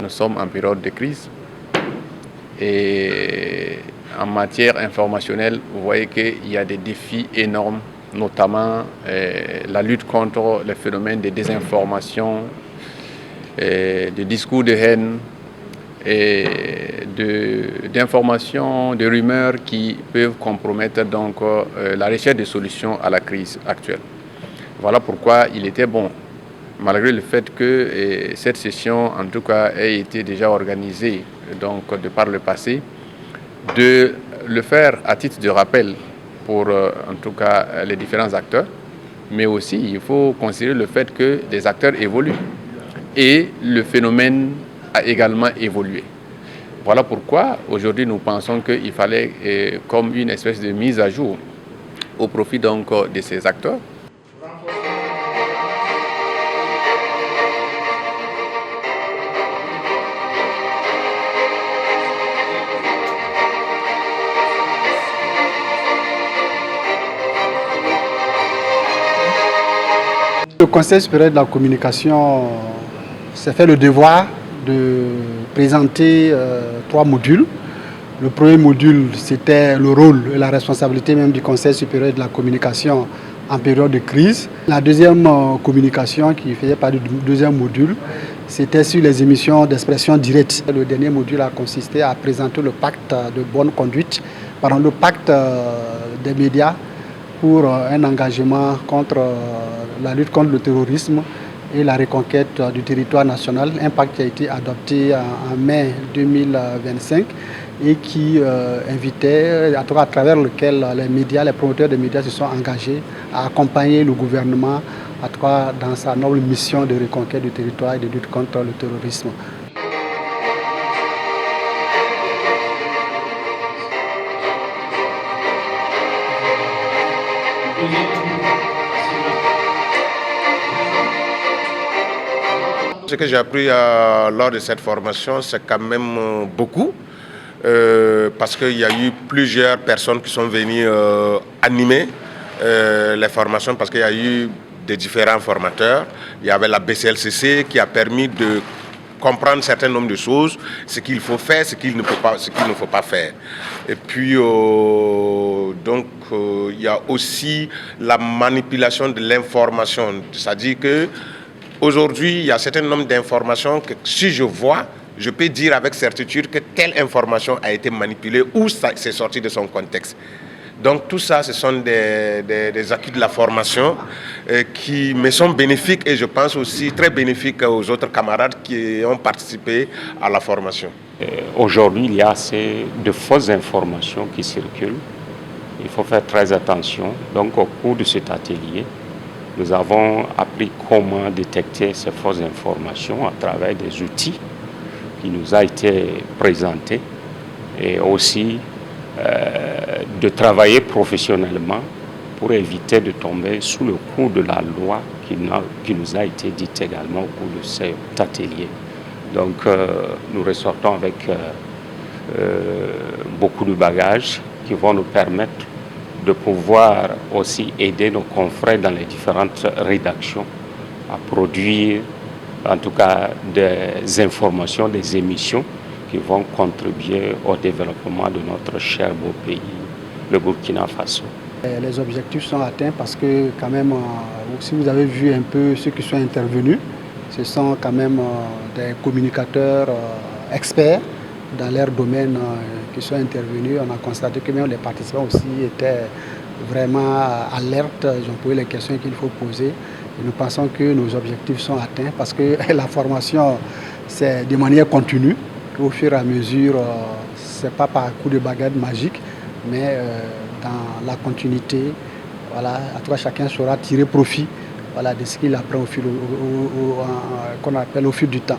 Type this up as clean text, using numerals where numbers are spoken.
nous sommes en période de crise. Et en matière informationnelle, vous voyez qu'il y a des défis énormes, notamment la lutte contre les phénomènes de désinformation, de discours de haine, et d'informations, de rumeurs qui peuvent compromettre donc la recherche de solutions à la crise actuelle. Voilà pourquoi il était bon, malgré le fait que cette session, en tout cas, ait été déjà organisée donc, de par le passé, de le faire à titre de rappel pour, en tout cas, les différents acteurs. Mais aussi, il faut considérer le fait que les acteurs évoluent et le phénomène a également évolué. Voilà pourquoi, aujourd'hui, nous pensons qu'il fallait comme une espèce de mise à jour au profit donc de ces acteurs. Le Conseil supérieur de la communication s'est fait le devoir de présenter 3 modules. Le premier module, c'était le rôle et la responsabilité même du Conseil supérieur de la communication en période de crise. La deuxième communication, qui faisait partie du deuxième module, c'était sur les émissions d'expression directe. Le dernier module a consisté à présenter le pacte de bonne conduite, pardon, le pacte des médias pour un engagement contre la lutte contre le terrorisme et la reconquête du territoire national, un pacte qui a été adopté en mai 2025 et qui invitait, à travers lequel les médias, les promoteurs des médias se sont engagés à accompagner le gouvernement dans sa noble mission de reconquête du territoire et de lutte contre le terrorisme. Ce que j'ai appris lors de cette formation, c'est quand même beaucoup, parce qu'il y a eu plusieurs personnes qui sont venues animer les formations, parce qu'il y a eu des différents formateurs. Il y avait la BCLCC qui a permis de comprendre un certain nombre de choses, ce qu'il faut faire, ce qu'il ne faut pas faire. Et puis, donc, il y a aussi la manipulation de l'information, c'est-à-dire que aujourd'hui, il y a un certain nombre d'informations que si je vois, je peux dire avec certitude que telle information a été manipulée ou c'est sorti de son contexte. Donc tout ça, ce sont des acquis de la formation qui me sont bénéfiques et je pense aussi très bénéfiques aux autres camarades qui ont participé à la formation. Aujourd'hui, il y a assez de fausses informations qui circulent. Il faut faire très attention. Donc au cours de cet atelier, nous avons appris comment détecter ces fausses informations à travers des outils qui nous ont été présentés et aussi de travailler professionnellement pour éviter de tomber sous le coup de la loi qui nous a été dite également au cours de cet atelier. Donc nous ressortons avec beaucoup de bagages qui vont nous permettre de pouvoir aussi aider nos confrères dans les différentes rédactions à produire en tout cas des informations, des émissions qui vont contribuer au développement de notre cher beau pays, le Burkina Faso. Les objectifs sont atteints parce que quand même, si vous avez vu un peu ceux qui sont intervenus, ce sont quand même des communicateurs experts dans leur domaine qui sont intervenus. On a constaté que même les participants aussi étaient vraiment alertes, ils ont posé les questions qu'il faut poser. Et nous pensons que nos objectifs sont atteints parce que la formation, c'est de manière continue. Au fur et à mesure, ce n'est pas par coup de baguette magique, mais dans la continuité, voilà, à tout cas, chacun saura tirer profit, voilà, de ce qu'il apprend qu'on appelle au fil du temps.